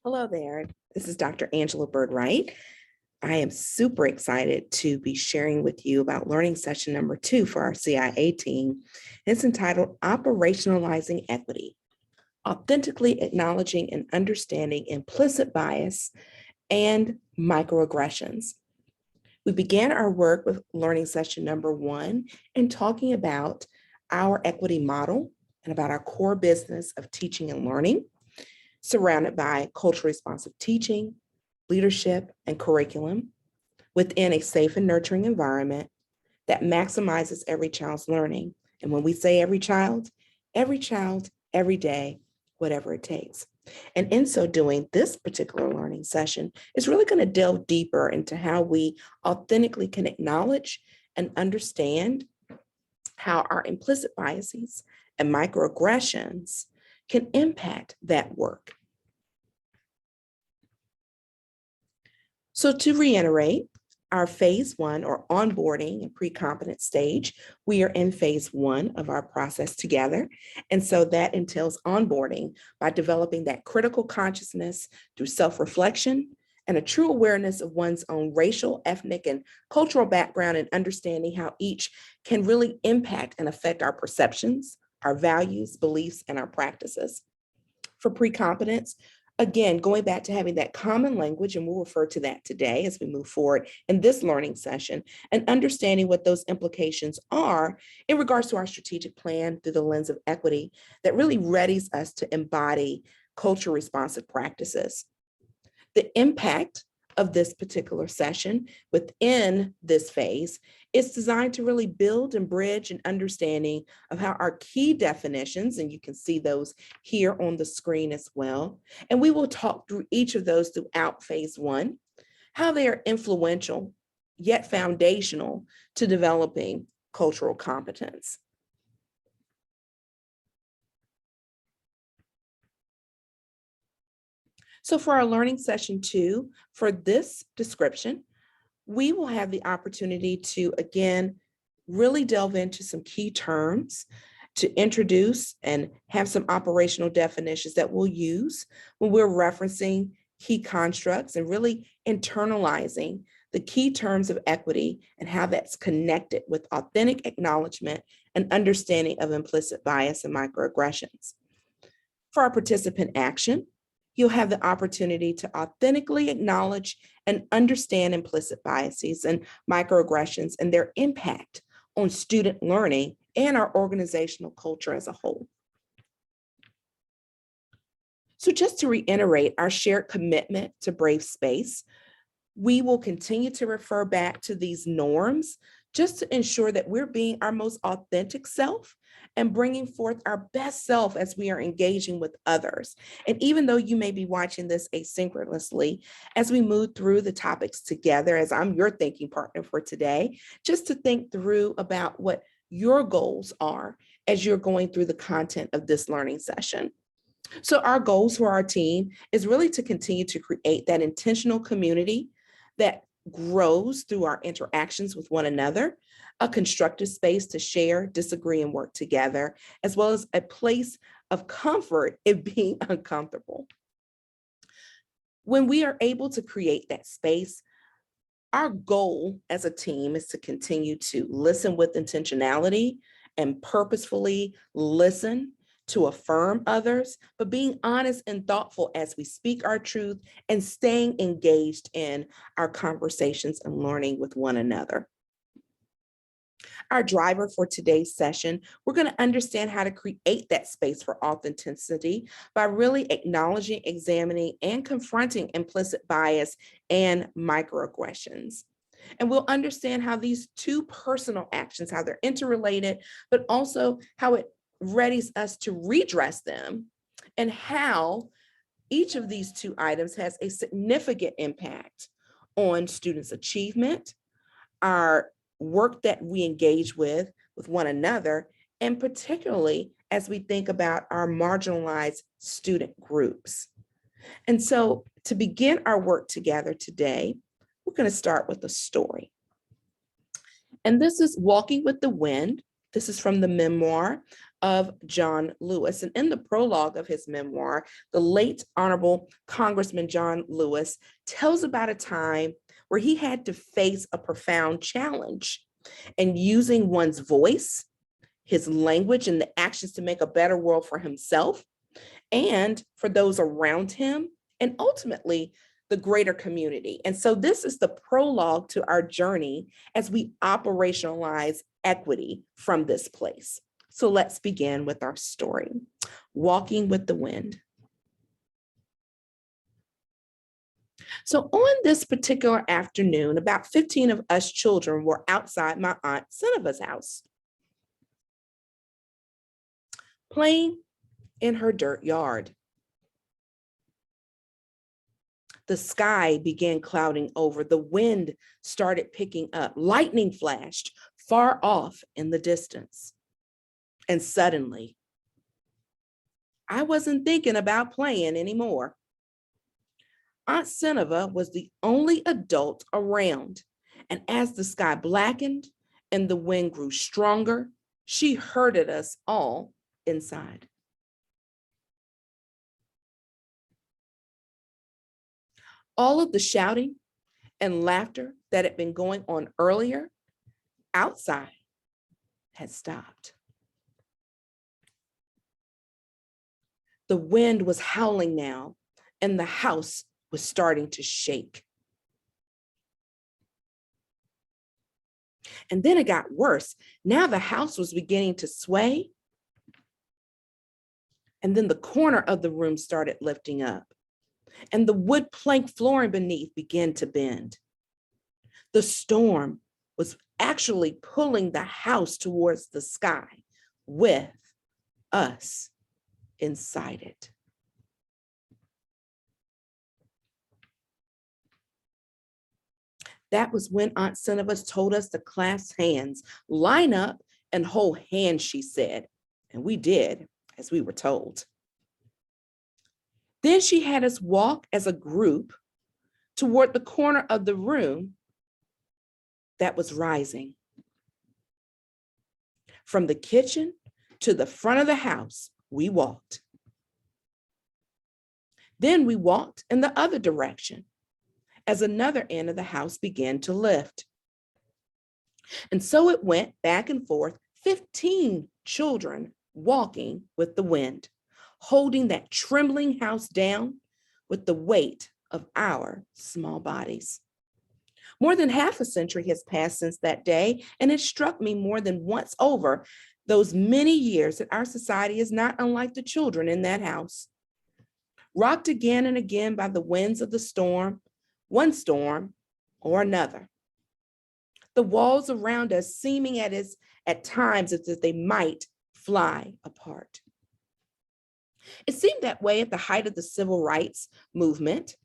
Hello there. This is Dr. Angela Byrd-Wright. I am super excited to be sharing with you about learning session number 2 for our CIA team. It's entitled Operationalizing Equity, Authentically Acknowledging and Understanding Implicit Bias and Microaggressions. We began our work with learning session number 1 and talking about our equity model and about our core business of teaching and learning, surrounded by culturally responsive teaching, leadership, and curriculum within a safe and nurturing environment that maximizes every child's learning. And when we say every child, every day, whatever it takes. And in so doing, this particular learning session is really going to delve deeper into how we authentically can acknowledge and understand how our implicit biases and microaggressions can impact that work. So to reiterate, our phase 1 or onboarding and pre-competent stage, we are in phase 1 of our process together. And so that entails onboarding by developing that critical consciousness through self-reflection and a true awareness of one's own racial, ethnic, and cultural background, and understanding how each can really impact and affect our perceptions, our values, beliefs, and our practices. For pre-competence, again, going back to having that common language, and we'll refer to that today as we move forward in this learning session, and understanding what those implications are in regards to our strategic plan through the lens of equity that really readies us to embody culture responsive practices. The impact of this particular session within this phase is designed to really build and bridge an understanding of how our key definitions, and you can see those here on the screen as well, and we will talk through each of those throughout phase 1, how they are influential yet foundational to developing cultural competence. So for our learning session 2, for this description, we will have the opportunity to, again, really delve into some key terms to introduce and have some operational definitions that we'll use when we're referencing key constructs and really internalizing the key terms of equity and how that's connected with authentic acknowledgement and understanding of implicit bias and microaggressions. For our participant action, you'll have the opportunity to authentically acknowledge and understand implicit biases and microaggressions and their impact on student learning and our organizational culture as a whole. So just to reiterate our shared commitment to brave space, we will continue to refer back to these norms just to ensure that we're being our most authentic self and bringing forth our best self as we are engaging with others. And even though you may be watching this asynchronously, as we move through the topics together, as I'm your thinking partner for today, just to think through about what your goals are as you're going through the content of this learning session. So our goals for our team is really to continue to create that intentional community that grows through our interactions with one another, a constructive space to share, disagree, and work together, as well as a place of comfort in being uncomfortable. When we are able to create that space, our goal as a team is to continue to listen with intentionality and purposefully listen to affirm others, but being honest and thoughtful as we speak our truth and staying engaged in our conversations and learning with one another. Our driver for today's session, we're going to understand how to create that space for authenticity by really acknowledging, examining, and confronting implicit bias and microaggressions. And we'll understand how these two personal actions, how they're interrelated, but also how it readies us to redress them, and how each of these two items has a significant impact on students' achievement, our work that we engage with one another, and particularly as we think about our marginalized student groups. And so to begin our work together today, we're going to start with a story. And this is Walking with the Wind. This is from the memoir of John Lewis. And in the prologue of his memoir, the late Honorable Congressman John Lewis tells about a time where he had to face a profound challenge, and using one's voice, his language, and the actions to make a better world for himself and for those around him, and ultimately the greater community. And so this is the prologue to our journey as we operationalize equity from this place. So let's begin with our story, Walking with the Wind. So on this particular afternoon, about 15 of us children were outside my Aunt Cineva's house, playing in her dirt yard. The sky began clouding over. The wind started picking up. Lightning flashed far off in the distance. And suddenly, I wasn't thinking about playing anymore. Aunt Cineva was the only adult around. And as the sky blackened and the wind grew stronger, she herded us all inside. All of the shouting and laughter that had been going on earlier outside had stopped. The wind was howling now, and the house was starting to shake. And then it got worse. Now the house was beginning to sway, and then the corner of the room started lifting up, and the wood plank flooring beneath began to bend. The storm was actually pulling the house towards the sky with us inside it. That was when Aunt Cineva told us to clasp hands, line up, and hold hands, she said. And we did, as we were told. Then she had us walk as a group toward the corner of the room that was rising. From the kitchen to the front of the house, we walked. Then we walked in the other direction as another end of the house began to lift. And so it went back and forth, 15 children walking with the wind, holding that trembling house down with the weight of our small bodies. More than half a century has passed since that day, and it struck me more than once over those many years that our society is not unlike the children in that house. Rocked again and again by the winds of the storm, one storm or another. The walls around us seeming at times as if they might fly apart. It seemed that way at the height of the civil rights movement,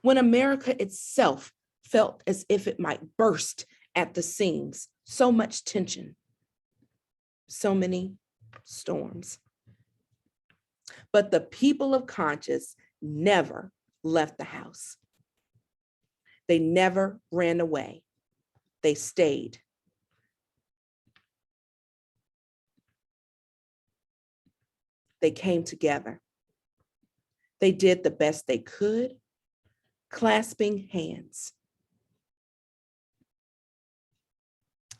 when America itself felt as if it might burst at the seams. So much tension, so many storms. But the people of conscience never left the house. They never ran away. They stayed. They came together. They did the best they could, clasping hands.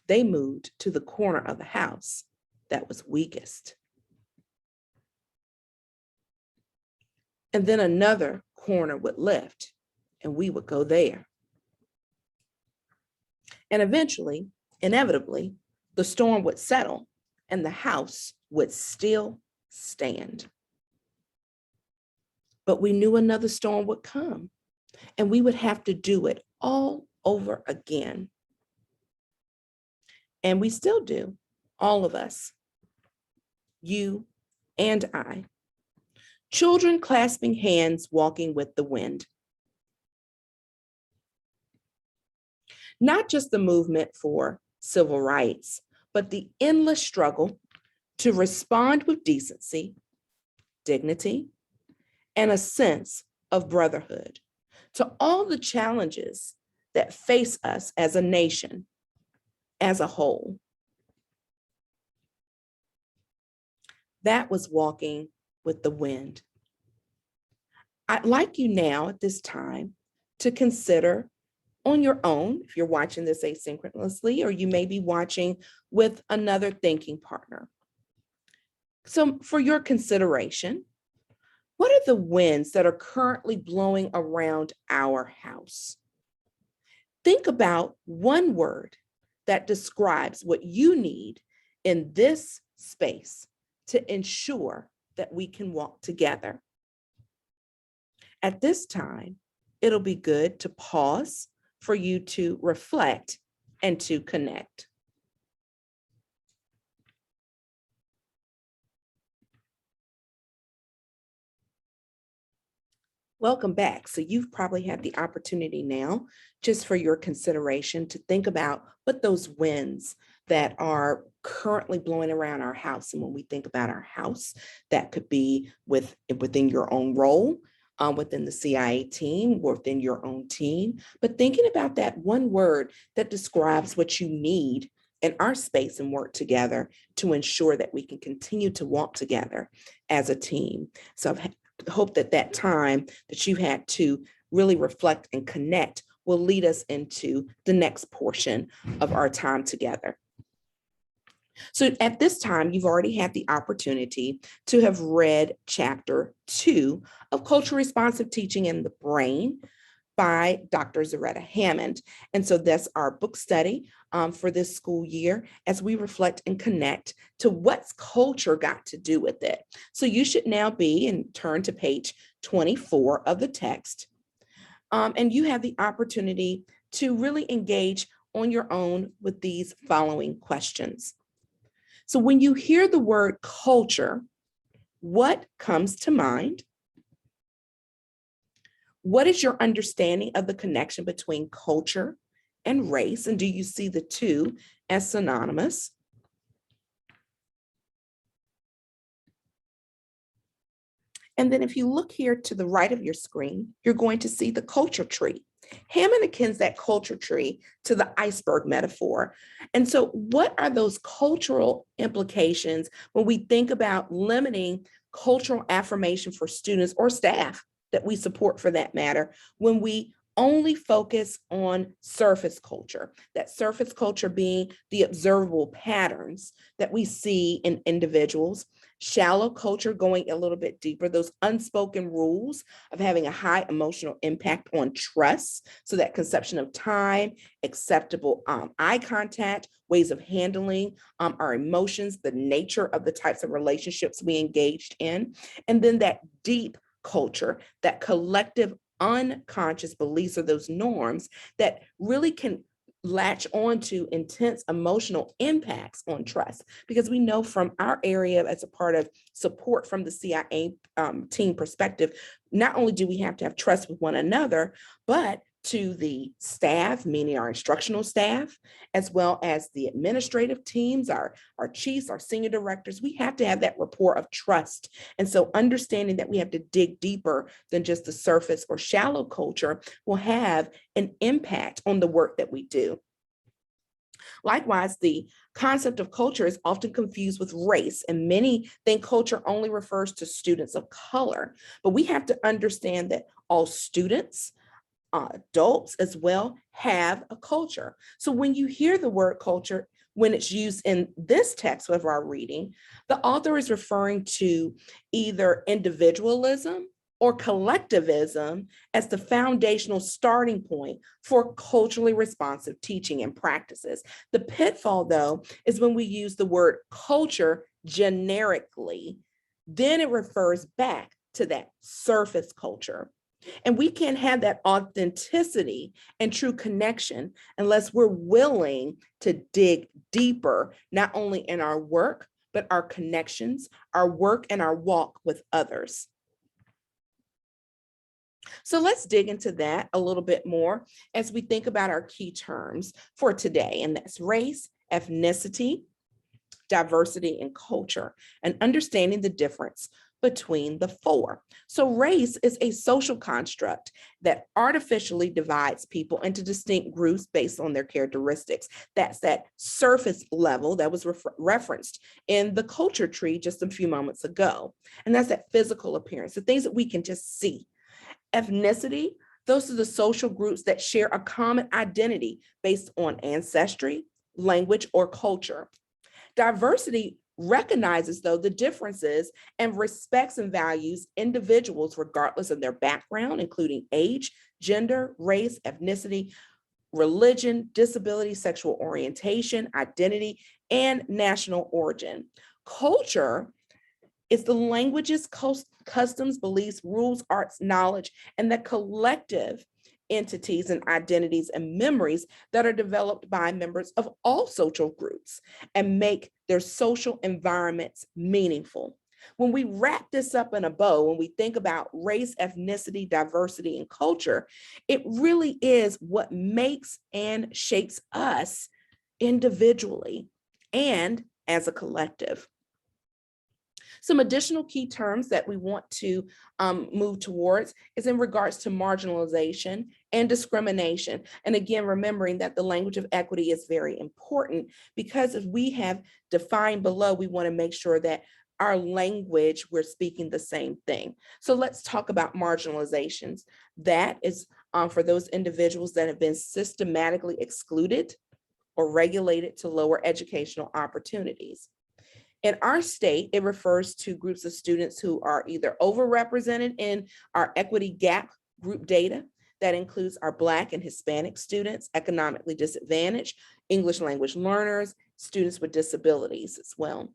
They moved to the corner of the house that was weakest. And then another corner would lift, and we would go there. And eventually, inevitably, the storm would settle and the house would still stand. But we knew another storm would come, and we would have to do it all over again. And we still do, all of us, you and I. Children clasping hands, walking with the wind. Not just the movement for civil rights, but the endless struggle to respond with decency, dignity, and a sense of brotherhood to all the challenges that face us as a nation, as a whole. That was walking with the wind. I'd like you now at this time to consider on your own, if you're watching this asynchronously, or you may be watching with another thinking partner. So for your consideration, what are the winds that are currently blowing around our house? Think about one word that describes what you need in this space to ensure that we can walk together. At this time, it'll be good to pause for you to reflect and to connect. Welcome back. So you've probably had the opportunity now, just for your consideration, to think about what those winds that are currently blowing around our house. And when we think about our house, that could be within your own role, within the CIA team, within your own team, but thinking about that one word that describes what you need in our space and work together to ensure that we can continue to walk together as a team. So I've hope that that time that you had to really reflect and connect will lead us into the next portion of our time together. So at this time, you've already had the opportunity to have read chapter 2 of Culturally Responsive Teaching in the Brain by Dr. Zaretta Hammond. And so that's our book study for this school year as we reflect and connect to what's culture got to do with it. So you should now be and turn to page 24 of the text. And you have the opportunity to really engage on your own with these following questions. So when you hear the word culture, what comes to mind? What is your understanding of the connection between culture and race? And do you see the two as synonymous? And then if you look here to the right of your screen, you're going to see the culture tree. Hammond akins that culture tree to the iceberg metaphor. And so what are those cultural implications when we think about limiting cultural affirmation for students or staff that we support for that matter, when we only focus on surface culture, that surface culture being the observable patterns that we see in individuals, shallow culture going a little bit deeper, those unspoken rules of having a high emotional impact on trust. So that conception of time, acceptable eye contact, ways of handling our emotions, the nature of the types of relationships we engaged in, and then that deep culture, that collective unconscious beliefs or those norms that really can latch on to intense emotional impacts on trust. Because we know from our area as a part of support from the CIA team perspective, not only do we have to have trust with one another, but to the staff, meaning our instructional staff, as well as the administrative teams, our chiefs, our senior directors, we have to have that rapport of trust. And so understanding that we have to dig deeper than just the surface or shallow culture will have an impact on the work that we do. Likewise, the concept of culture is often confused with race, and many think culture only refers to students of color. But we have to understand that all students, adults as well, have a culture. So when you hear the word culture, when it's used in this text of our reading, the author is referring to either individualism or collectivism as the foundational starting point for culturally responsive teaching and practices. The pitfall, though, is when we use the word culture generically, then it refers back to that surface culture. And we can't have that authenticity and true connection unless we're willing to dig deeper, not only in our work, but our connections, our work, and our walk with others. So let's dig into that a little bit more as we think about our key terms for today, and that's race, ethnicity, diversity, and culture, and understanding the difference between the four. So race is a social construct that artificially divides people into distinct groups based on their characteristics. That's that surface level that was referenced in the culture tree just a few moments ago. And that's that physical appearance, the things that we can just see. Ethnicity, those are the social groups that share a common identity based on ancestry, language, or culture. Diversity recognizes, though, the differences and respects and values individuals regardless of their background, including age, gender, race, ethnicity, religion, disability, sexual orientation, identity, and national origin. Culture is the languages, customs, beliefs, rules, arts, knowledge, and the collective entities and identities and memories that are developed by members of all social groups and make their social environments meaningful. When we wrap this up in a bow, when we think about race, ethnicity, diversity, and culture, it really is what makes and shapes us individually and as a collective. Some additional key terms that we want to move towards is in regards to marginalization and discrimination. And again, remembering that the language of equity is very important, because as we have defined below, we want to make sure that our language, we're speaking the same thing. So let's talk about marginalizations. That is for those individuals that have been systematically excluded or regulated to lower educational opportunities. In our state, it refers to groups of students who are either overrepresented in our equity gap group data. That includes our Black and Hispanic students, economically disadvantaged, English language learners, students with disabilities as well.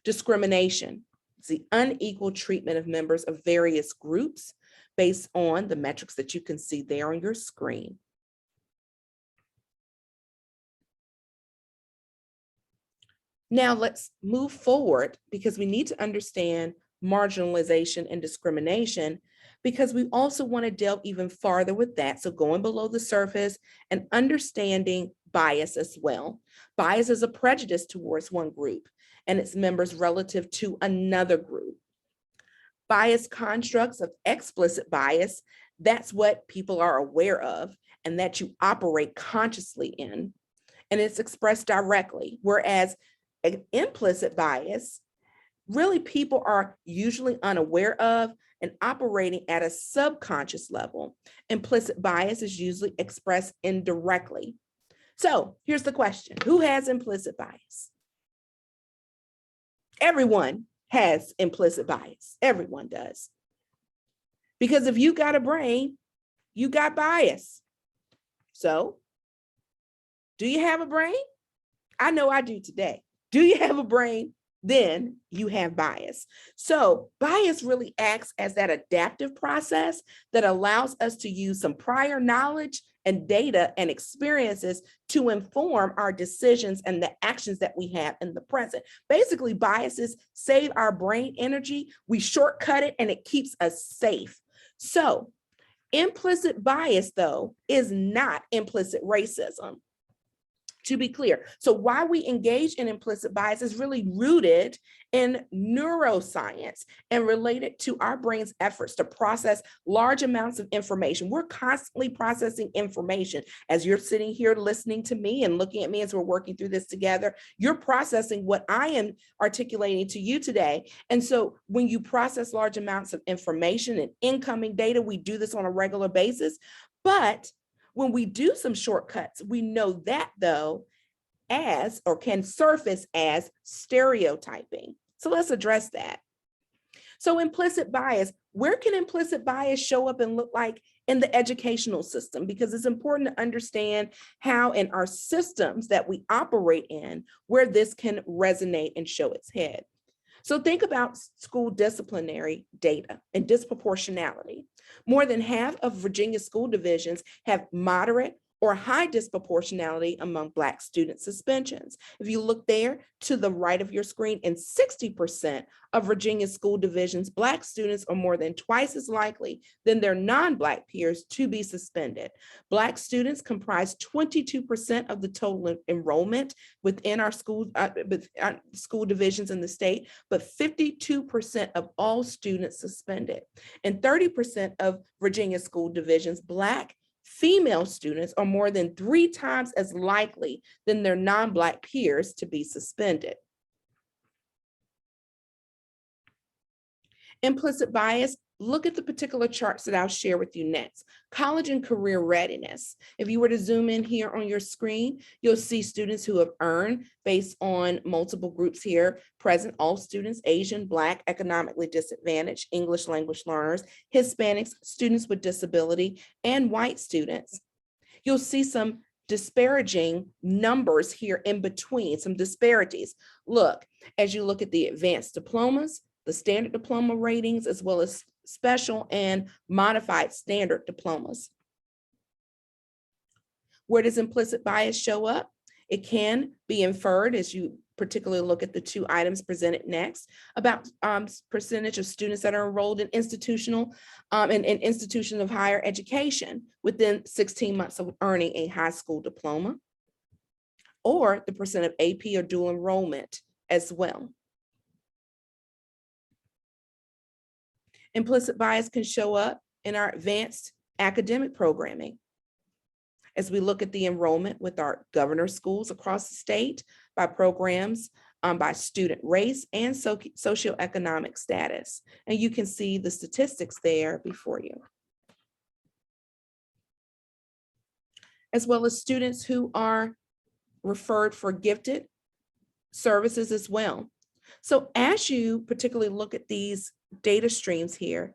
Discrimination is the unequal treatment of members of various groups based on the metrics that you can see there on your screen. Now let's move forward, because we need to understand marginalization and discrimination, because we also want to delve even farther with that. So going below the surface and understanding bias as well. Bias is a prejudice towards one group and its members relative to another group. Bias constructs of explicit bias, that's what people are aware of and that you operate consciously in, and it's expressed directly, whereas an implicit bias, really people are usually unaware of and operating at a subconscious level. Implicit bias is usually expressed indirectly. So here's the question: who has implicit bias? Everyone has implicit bias. Everyone does. Because if you got a brain, you got bias. So, do you have a brain? I know I do today. Do you have a brain? Then you have bias. So bias really acts as that adaptive process that allows us to use some prior knowledge and data and experiences to inform our decisions and the actions that we have in the present. Basically, biases save our brain energy. We shortcut it and it keeps us safe. So implicit bias, though, is not implicit racism. To be clear. So why we engage in implicit bias is really rooted in neuroscience and related to our brain's efforts to process large amounts of information. We're constantly processing information. As you're sitting here listening to me and looking at me as we're working through this together, you're processing what I am articulating to you today. And so when you process large amounts of information and incoming data, we do this on a regular basis. But when we do some shortcuts, we know that, though, as or can surface as stereotyping. So let's address that. So implicit bias, where can implicit bias show up and look like in the educational system? Because it's important to understand how in our systems that we operate in, where this can resonate and show its head. So think about school disciplinary data and disproportionality. More than half of Virginia school divisions have moderate or high disproportionality among Black student suspensions. If you look there to the right of your screen, in 60% of Virginia school divisions, Black students are more than twice as likely than their non-Black peers to be suspended. Black students comprise 22% of the total enrollment within our school divisions in the state, but 52% of all students suspended. In 30% of Virginia school divisions, Black female students are more than 3 times as likely than their non-Black peers to be suspended. Implicit bias, look at the particular charts that I'll share with you next. College and career readiness. If you were to zoom in here on your screen, you'll see students who have earned based on multiple groups here present: all students, Asian, Black, economically disadvantaged, English language learners, Hispanics, students with disability, and white students. You'll see some disparaging numbers here in between, some disparities. Look, as you look at the advanced diplomas, the standard diploma ratings, as well as special and modified standard diplomas. Where does implicit bias show up? It can be inferred, as you particularly look at the 2 items presented next, about percentage of students that are enrolled in institution of higher education within 16 months of earning a high school diploma, or the percent of AP or dual enrollment as well. Implicit bias can show up in our advanced academic programming. As we look at the enrollment with our governor schools across the state by programs, by student race and socioeconomic status. And you can see the statistics there before you. As well as students who are referred for gifted services as well. So as you particularly look at these data streams here,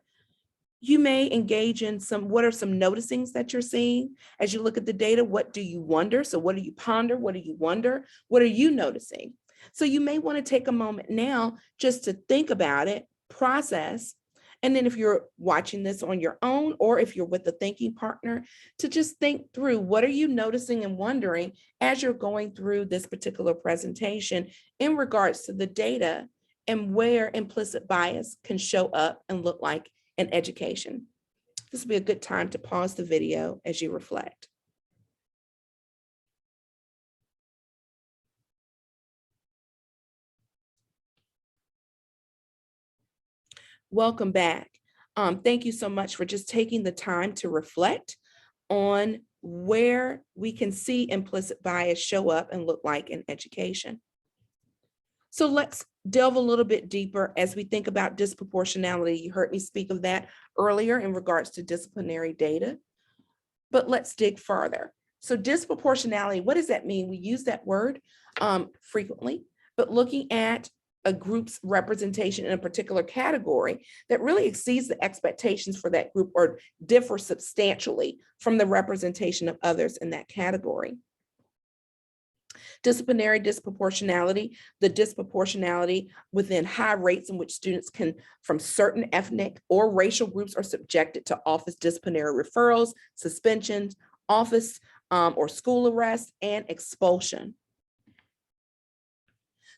you may engage in what are some noticings that you're seeing as you look at the data? What do you wonder? So what do you ponder? What do you wonder? What are you noticing? So you may want to take a moment now just to think about it, process, and then if you're watching this on your own, or if you're with a thinking partner, to just think through what are you noticing and wondering as you're going through this particular presentation in regards to the data and where implicit bias can show up and look like in education. This will be a good time to pause the video as you reflect. Welcome back. Thank you so much for just taking the time to reflect on where we can see implicit bias show up and look like in education. So let's delve a little bit deeper as we think about disproportionality. You heard me speak of that earlier in regards to disciplinary data, but let's dig further. So disproportionality, what does that mean? We use that word frequently, but looking at a group's representation in a particular category that really exceeds the expectations for that group or differs substantially from the representation of others in that category. Disciplinary disproportionality, the disproportionality within high rates in which students from certain ethnic or racial groups are subjected to office disciplinary referrals, suspensions, office or school arrest, and expulsion.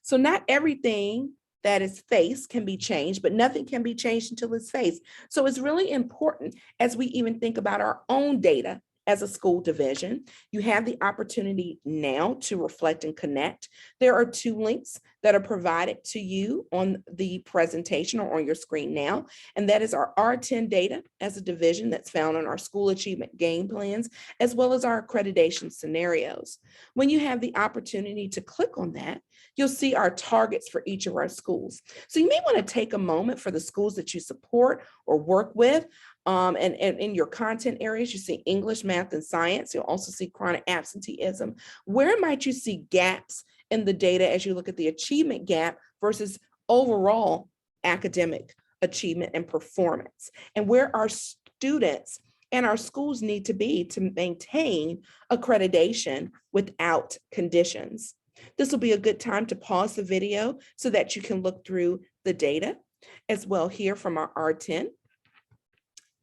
So not everything that is faced can be changed, but nothing can be changed until it's faced. So it's really important as we even think about our own data as a school division. You have the opportunity now to reflect and connect. There are 2 links that are provided to you on the presentation or on your screen now, and that is our R10 data as a division that's found on our school achievement game plans, as well as our accreditation scenarios. When you have the opportunity to click on that, you'll see our targets for each of our schools. So you may want to take a moment for the schools that you support or work with. And in your content areas, you see English, math, and science. You'll also see chronic absenteeism. Where might you see gaps in the data as you look at the achievement gap versus overall academic achievement and performance? And where our students and our schools need to be to maintain accreditation without conditions. This will be a good time to pause the video so that you can look through the data as well here from our R10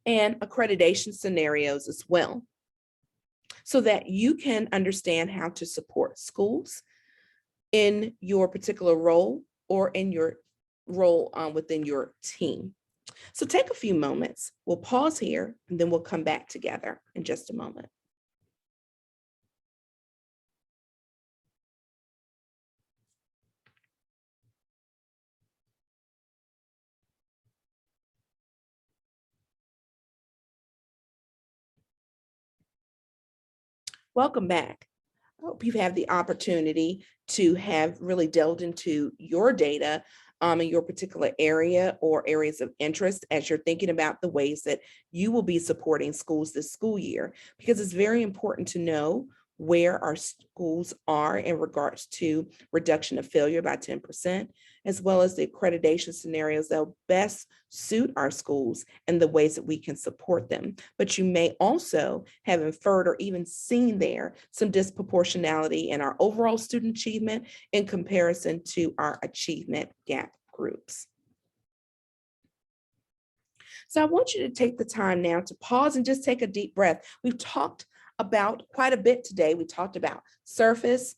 and accreditation scenarios as well. so that you can understand how to support schools in your particular role or in your role within your team. So take a few moments. We'll pause here and then we'll come back together in just a moment. Welcome back. I hope you've had the opportunity to have really delved into your data in your particular area or areas of interest as you're thinking about the ways that you will be supporting schools this school year, because it's very important to know where our schools are in regards to reduction of failure by 10%, as well as the accreditation scenarios that will best suit our schools and the ways that we can support them. But you may also have inferred or even seen there some disproportionality in our overall student achievement in comparison to our achievement gap groups. So I want you to take the time now to pause and just take a deep breath. We've talked about quite a bit today. We talked about surface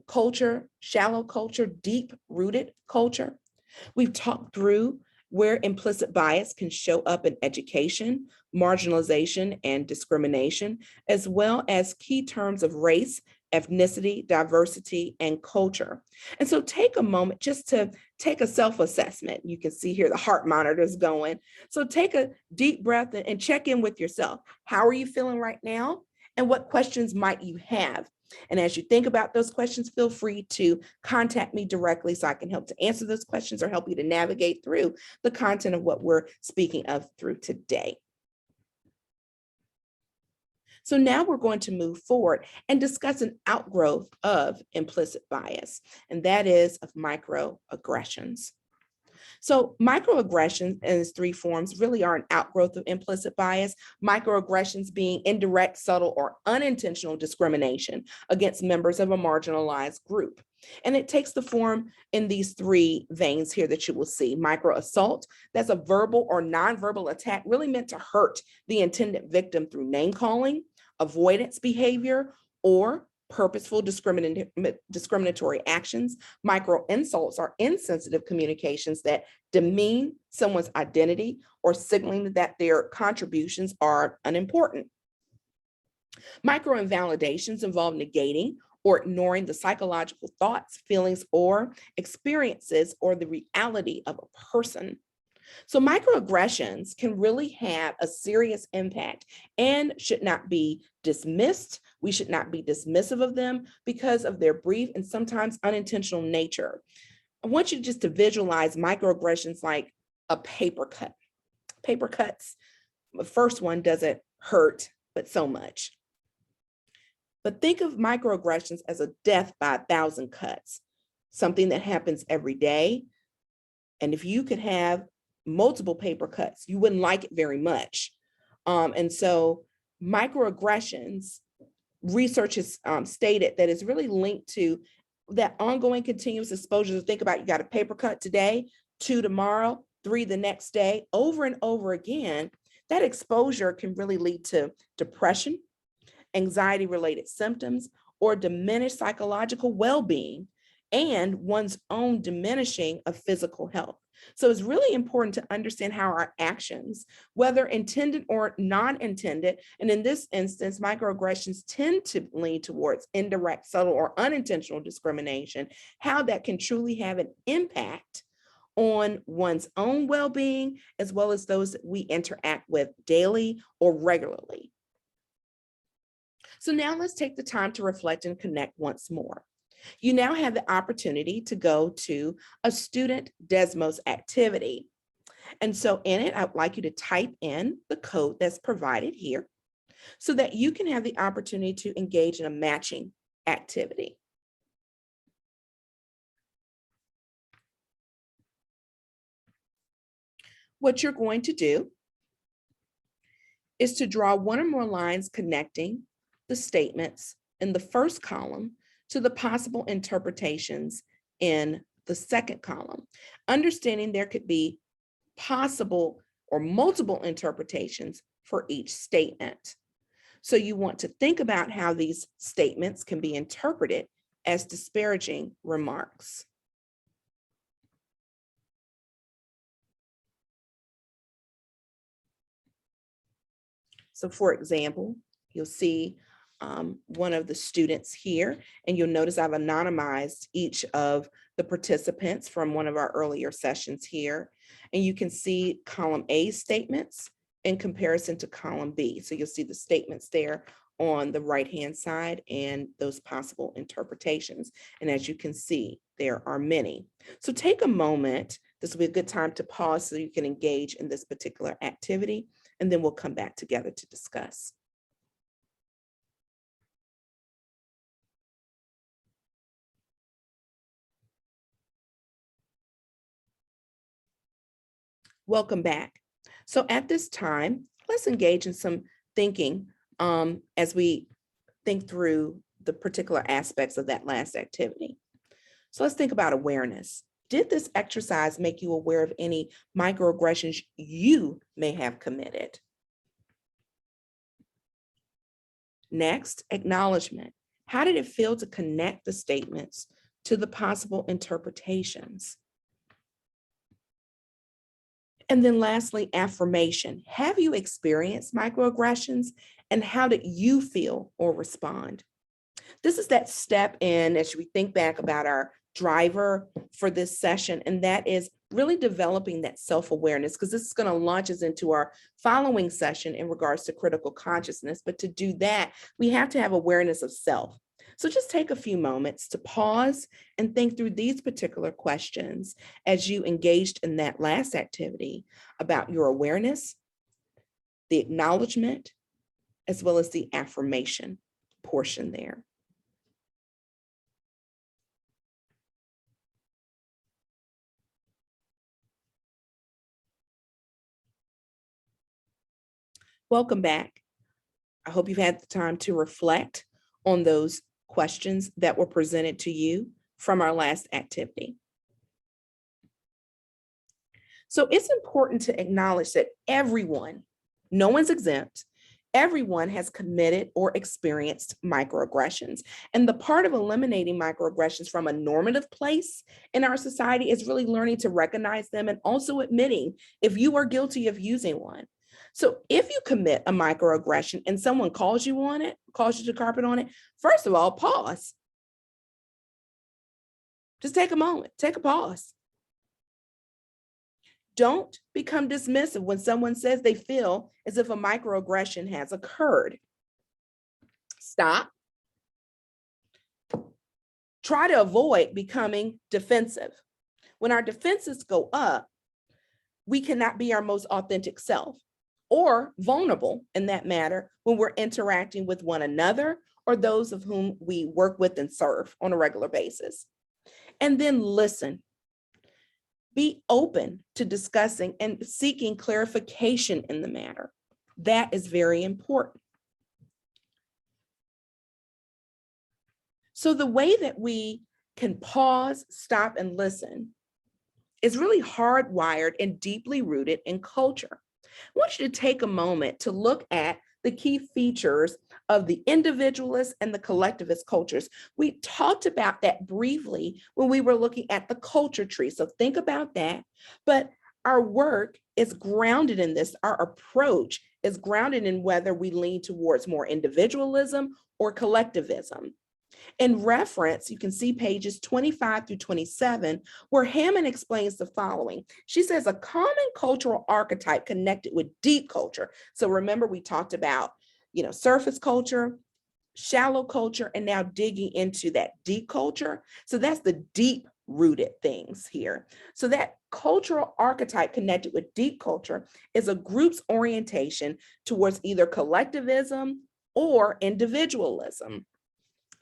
culture, shallow culture, deep-rooted culture. We've talked through where implicit bias can show up in education, marginalization, and discrimination, as well as key terms of race, ethnicity, diversity, and culture. And so take a moment just to take a self-assessment. You can see here the heart monitor is going. So take a deep breath and check in with yourself. How are you feeling right now? And what questions might you have? And as you think about those questions, feel free to contact me directly so I can help to answer those questions or help you to navigate through the content of what we're speaking of through today. So now we're going to move forward and discuss an outgrowth of implicit bias, and that is of microaggressions. So microaggressions in its three forms really are an outgrowth of implicit bias, microaggressions being indirect, subtle, or unintentional discrimination against members of a marginalized group. And it takes the form in these three veins here that you will see. Microassault, that's a verbal or nonverbal attack really meant to hurt the intended victim through name calling, avoidance behavior, or purposeful discriminatory actions. Micro insults are insensitive communications that demean someone's identity or signaling that their contributions are unimportant. Micro invalidations involve negating or ignoring the psychological thoughts, feelings, or experiences or the reality of a person. So microaggressions can really have a serious impact and should not be dismissed. We should not be dismissive of them because of their brief and sometimes unintentional nature. I want you just to visualize microaggressions like a paper cut. Paper cuts, the first one doesn't hurt, but so much. But think of microaggressions as a death by 1,000 cuts, something that happens every day. And if you could have multiple paper cuts, you wouldn't like it very much. And so microaggressions, research has stated that it's really linked to that ongoing continuous exposure. To think about, you got a paper cut today, 2 tomorrow, 3 the next day, over and over again. That exposure can really lead to depression, anxiety-related symptoms, or diminished psychological well-being, and one's own diminishing of physical health. So it's really important to understand how our actions, whether intended or non-intended, and in this instance, microaggressions tend to lean towards indirect, subtle, or unintentional discrimination, how that can truly have an impact on one's own well-being, as well as those that we interact with daily or regularly. So now let's take the time to reflect and connect once more. You now have the opportunity to go to a student Desmos activity. And so in it, I'd like you to type in the code that's provided here so that you can have the opportunity to engage in a matching activity. What you're going to do is to draw one or more lines connecting the statements in the first column to the possible interpretations in the second column, understanding there could be possible or multiple interpretations for each statement. So you want to think about how these statements can be interpreted as disparaging remarks. So for example, you'll see one of the students here, and you'll notice I've anonymized each of the participants from one of our earlier sessions here. And you can see column A statements in comparison to column B. So you'll see the statements there on the right-hand side and those possible interpretations. And as you can see, there are many. So take a moment. This will be a good time to pause so you can engage in this particular activity, and then we'll come back together to discuss. Welcome back. So at this time, let's engage in some thinking as we think through the particular aspects of that last activity. So let's think about awareness. Did this exercise make you aware of any microaggressions you may have committed? Next, acknowledgement. How did it feel to connect the statements to the possible interpretations? And then lastly, affirmation. Have you experienced microaggressions, and how did you feel or respond? This is that step in as we think back about our driver for this session, and that is really developing that self-awareness, because this is going to launch us into our following session in regards to critical consciousness. But to do that, we have to have awareness of self. So just take a few moments to pause and think through these particular questions as you engaged in that last activity about your awareness, the acknowledgement, as well as the affirmation portion there. Welcome back. I hope you've had the time to reflect on those questions that were presented to you from our last activity. So it's important to acknowledge that everyone, no one's exempt, everyone has committed or experienced microaggressions. And the part of eliminating microaggressions from a normative place in our society is really learning to recognize them and also admitting if you are guilty of using one. So if you commit a microaggression and someone calls you on it, calls you to carpet on it, first of all, pause. Just take a moment, take a pause. Don't become dismissive when someone says they feel as if a microaggression has occurred. Stop. Try to avoid becoming defensive. When our defenses go up, we cannot be our most authentic self, or vulnerable in that matter when we're interacting with one another or those of whom we work with and serve on a regular basis. And then listen. Be open to discussing and seeking clarification in the matter. That is very important. So the way that we can pause, stop, and listen is really hardwired and deeply rooted in culture. I want you to take a moment to look at the key features of the individualist and the collectivist cultures. We talked about that briefly when we were looking at the culture tree. So think about that. But our work is grounded in this. Our approach is grounded in whether we lean towards more individualism or collectivism. In reference, you can see pages 25 through 27, where Hammond explains the following. She says a common cultural archetype connected with deep culture. So remember, we talked about, surface culture, shallow culture, and now digging into that deep culture. So that's the deep rooted things here. So that cultural archetype connected with deep culture is a group's orientation towards either collectivism or individualism.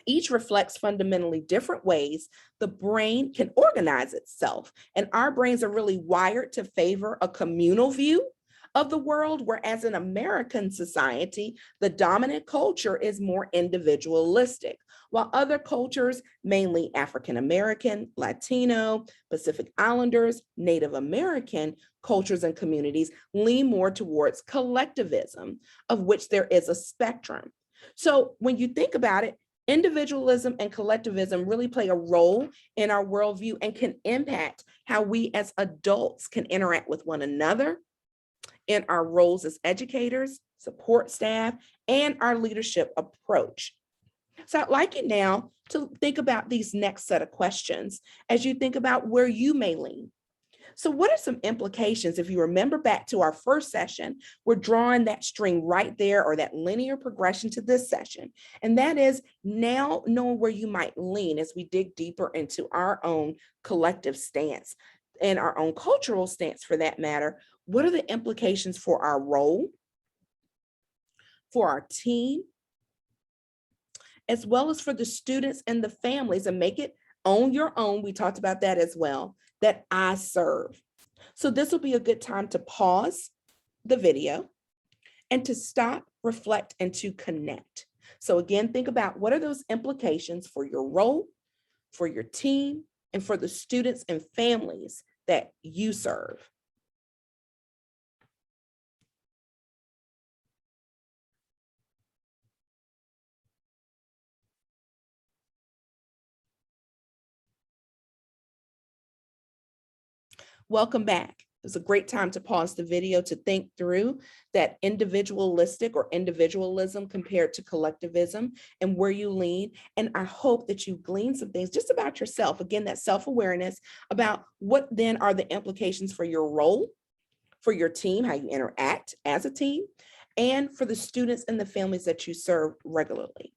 Each reflects fundamentally different ways the brain can organize itself. And our brains are really wired to favor a communal view of the world, whereas in American society, the dominant culture is more individualistic, while other cultures, mainly African American, Latino, Pacific Islanders, Native American cultures and communities, lean more towards collectivism, of which there is a spectrum. So when you think about it, individualism and collectivism really play a role in our worldview and can impact how we as adults can interact with one another in our roles as educators, support staff, and our leadership approach. So I'd like you now to think about these next set of questions as you think about where you may lean. So what are some implications? If you remember back to our first session, we're drawing that string right there, or that linear progression to this session. And that is now knowing where you might lean as we dig deeper into our own collective stance and our own cultural stance for that matter. What are the implications for our role, for our team, as well as for the students and the families, and make it on your own. We talked about that as well, that I serve. So this will be a good time to pause the video and to stop, reflect, and to connect. So again, think about what are those implications for your role, for your team, and for the students and families that you serve. Welcome back. It was a great time to pause the video to think through that individualistic or individualism compared to collectivism and where you lean. And I hope that you glean some things just about yourself. Again, that self-awareness about what then are the implications for your role, for your team, how you interact as a team, and for the students and the families that you serve regularly.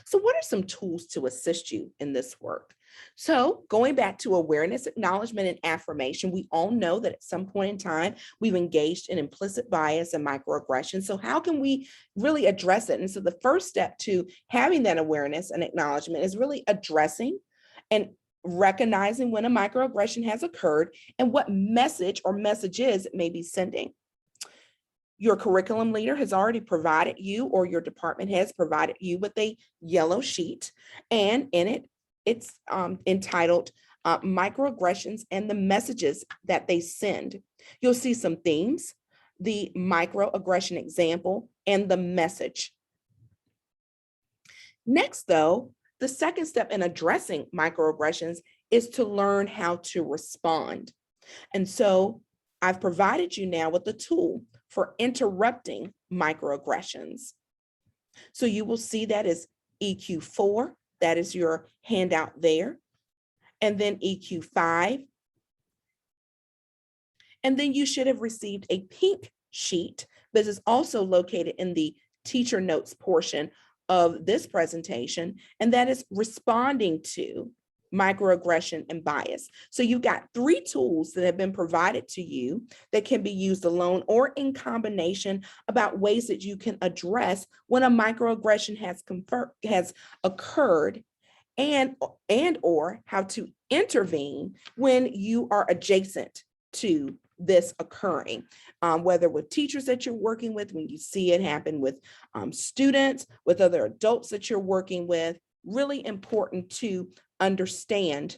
So what are some tools to assist you in this work? So going back to awareness, acknowledgement, and affirmation, we all know that at some point in time, we've engaged in implicit bias and microaggressions. So how can we really address it? And so the first step to having that awareness and acknowledgement is really addressing and recognizing when a microaggression has occurred and what message or messages it may be sending. Your curriculum leader has already provided you, or your department has provided you with a yellow sheet, and in it, it's entitled Microaggressions and the Messages That They Send. You'll see some themes, the microaggression example, and the message. Next, though, the second step in addressing microaggressions is to learn how to respond. And so I've provided you now with a tool for interrupting microaggressions. So you will see that as EQ4, that is your handout there, and then EQ5. And then you should have received a pink sheet that is also located in the teacher notes portion of this presentation, and that is responding to microaggression and bias. So you've got 3 tools that have been provided to you that can be used alone or in combination about ways that you can address when a microaggression has occurred, and or how to intervene when you are adjacent to this occurring, whether with teachers that you're working with, when you see it happen with students, with other adults that you're working with. Really important to understand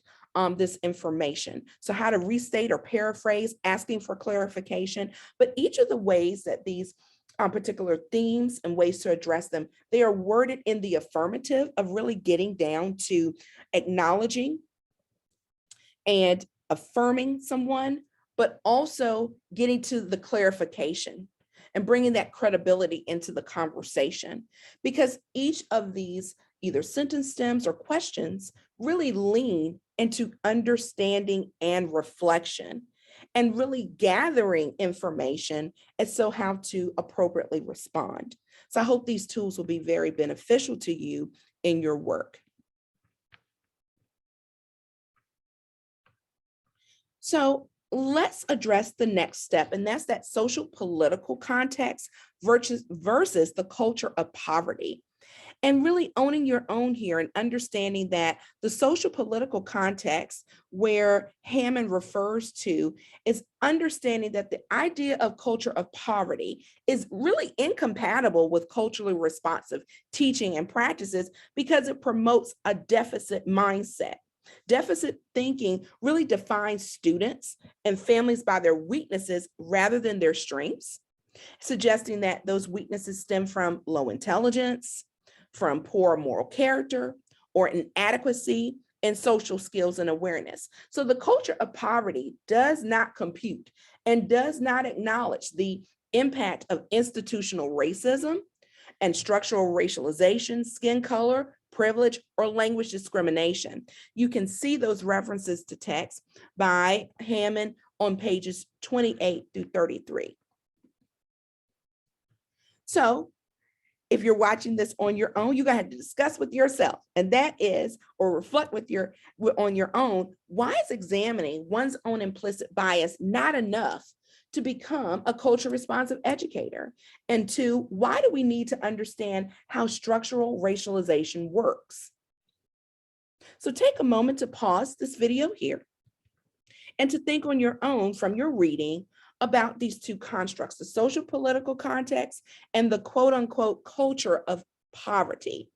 this information. So how to restate or paraphrase, asking for clarification, but each of the ways that these particular themes and ways to address them, they are worded in the affirmative of really getting down to acknowledging and affirming someone, but also getting to the clarification and bringing that credibility into the conversation, because each of these either sentence stems or questions really lean into understanding and reflection and really gathering information as so how to appropriately respond. So I hope these tools will be very beneficial to you in your work. So let's address the next step, and that's that social political context versus the culture of poverty. And really owning your own here and understanding that the social political context where Hammond refers to is understanding that the idea of culture of poverty is really incompatible with culturally responsive teaching and practices because it promotes a deficit mindset. Deficit thinking really defines students and families by their weaknesses rather than their strengths, suggesting that those weaknesses stem from low intelligence, from poor moral character, or inadequacy in social skills and awareness. So the culture of poverty does not compute and does not acknowledge the impact of institutional racism and structural racialization, skin color, privilege, or language discrimination. You can see those references to text by Hammond on pages 28 through 33. So if you're watching this on your own, you're going to have to discuss with yourself, and that is, or reflect on your own, why is examining one's own implicit bias not enough to become a culture responsive educator? And two, why do we need to understand how structural racialization works? So take a moment to pause this video here and to think on your own from your reading about these two constructs, the social political context and the quote unquote culture of poverty.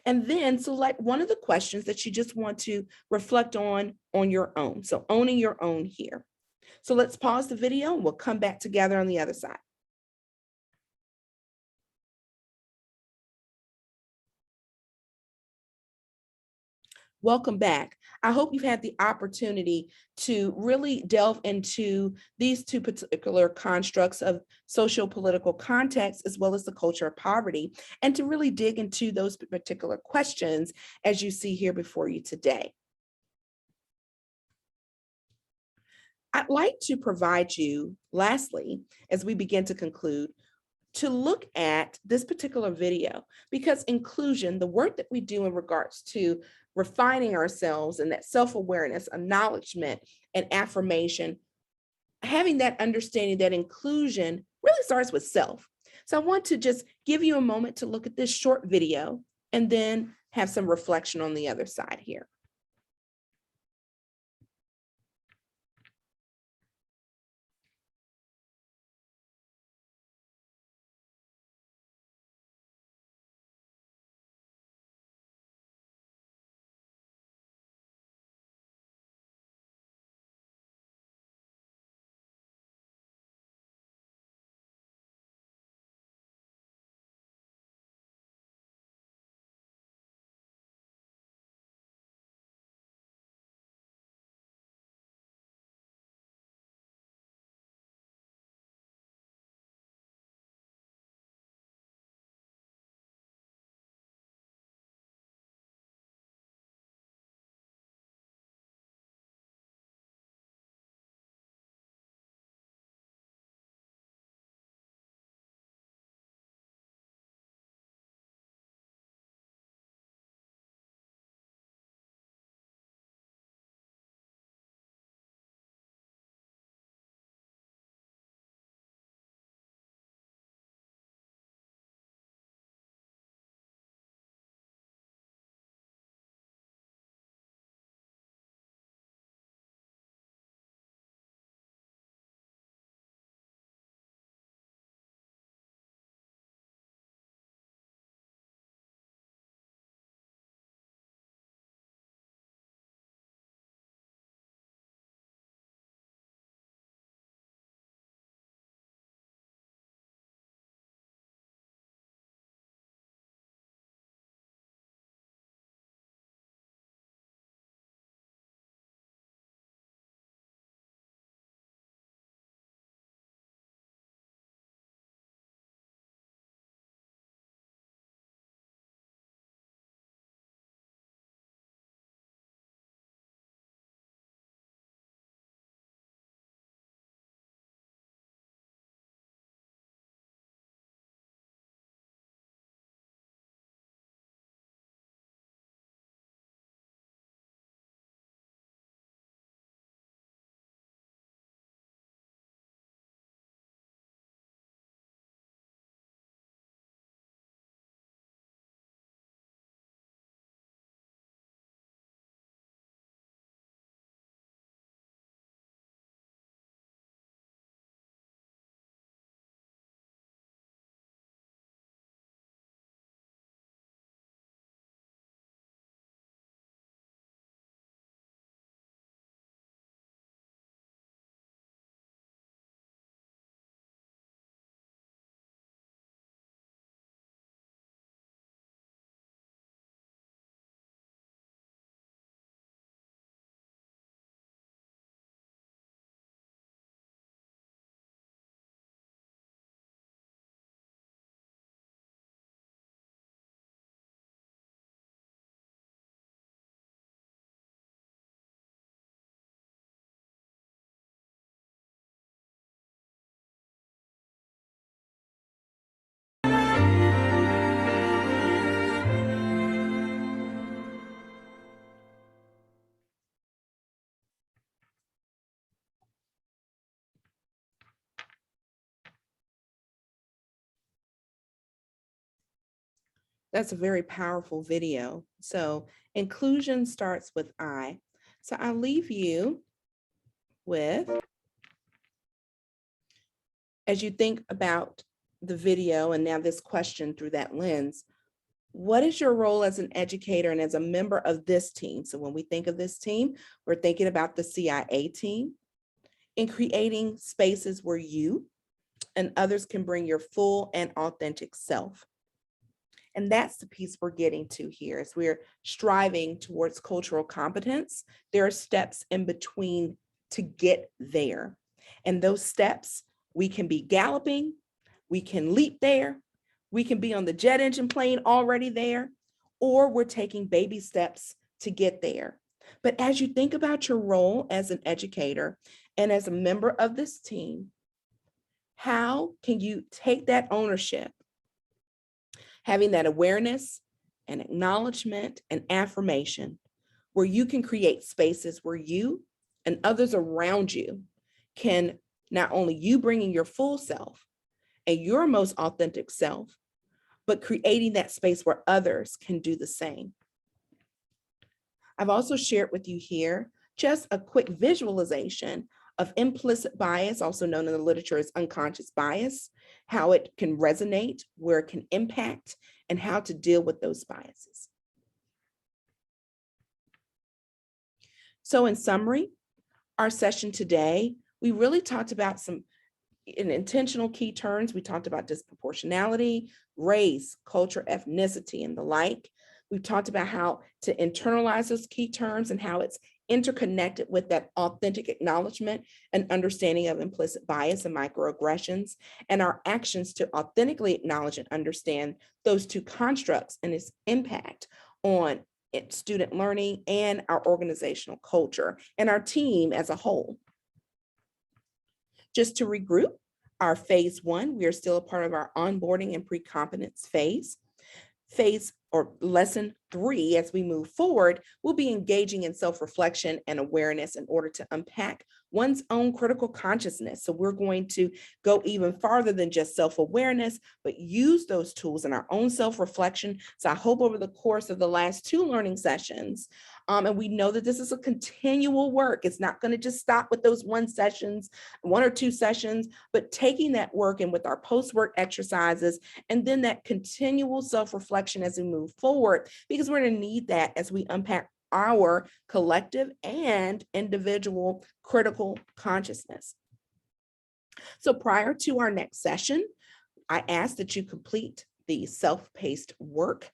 And then select one of the questions that you just want to reflect on your own. So owning your own here. So let's pause the video and we'll come back together on the other side. Welcome back. I hope you've had the opportunity to really delve into these two particular constructs of socio-political context, as well as the culture of poverty, and to really dig into those particular questions as you see here before you today. I'd like to provide you, lastly, as we begin to conclude, to look at this particular video, because inclusion, the work that we do in regards to refining ourselves and that self-awareness, acknowledgement, and affirmation, having that understanding that inclusion really starts with self. So I want to just give you a moment to look at this short video and then have some reflection on the other side here. That's a very powerful video. So inclusion starts with I. So I'll leave you with, as you think about the video and now this question through that lens, what is your role as an educator and as a member of this team? So when we think of this team, we're thinking about the CIA team in creating spaces where you and others can bring your full and authentic self. And that's the piece we're getting to here as we're striving towards cultural competence. There are steps in between to get there. And those steps, we can be galloping, we can leap there, we can be on the jet engine plane already there, or we're taking baby steps to get there. But as you think about your role as an educator and as a member of this team, how can you take that ownership, having that awareness and acknowledgement and affirmation, where you can create spaces where you and others around you can not only you bringing your full self and your most authentic self, but creating that space where others can do the same. I've also shared with you here just a quick visualization of implicit bias, also known in the literature as unconscious bias, how it can resonate, where it can impact, and how to deal with those biases. So in summary, our session today, we really talked about some intentional key terms. We talked about disproportionality, race, culture, ethnicity, and the like. We've talked about how to internalize those key terms and how it's interconnected with that authentic acknowledgement and understanding of implicit bias and microaggressions, and our actions to authentically acknowledge and understand those two constructs and its impact on student learning and our organizational culture and our team as a whole. Just to regroup, our phase 1, we are still a part of our onboarding and pre-competence phase. Phase or lesson 3, as we move forward, we'll be engaging in self-reflection and awareness in order to unpack one's own critical consciousness. So we're going to go even farther than just self-awareness, but use those tools in our own self-reflection. So I hope over the course of the last 2 learning sessions, and we know that this is a continual work. It's not going to just stop with those 1 or 2 sessions, but taking that work and with our post-work exercises, and then that continual self-reflection as we move forward, because we're going to need that as we unpack our collective and individual critical consciousness. So prior to our next session, I ask that you complete the self-paced work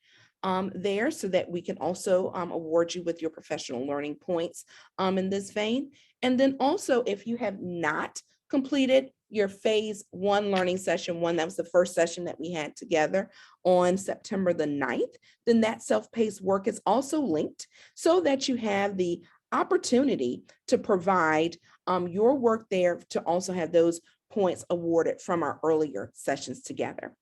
there so that we can also award you with your professional learning points in this vein. And then also, if you have not completed your phase 1 learning session 1, that was the first session that we had together on September the 9th, then that self-paced work is also linked so that you have the opportunity to provide your work there to also have those points awarded from our earlier sessions together.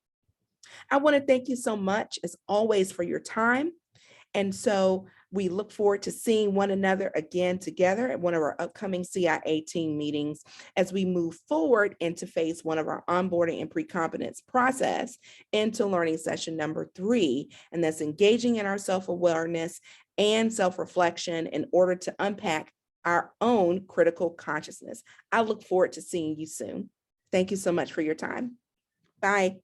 I want to thank you so much, as always, for your time. And so we look forward to seeing one another again together at one of our upcoming CIA team meetings as we move forward into phase 1 of our onboarding and pre-competence process into learning session number 3. And that's engaging in our self-awareness and self-reflection in order to unpack our own critical consciousness. I look forward to seeing you soon. Thank you so much for your time. Bye.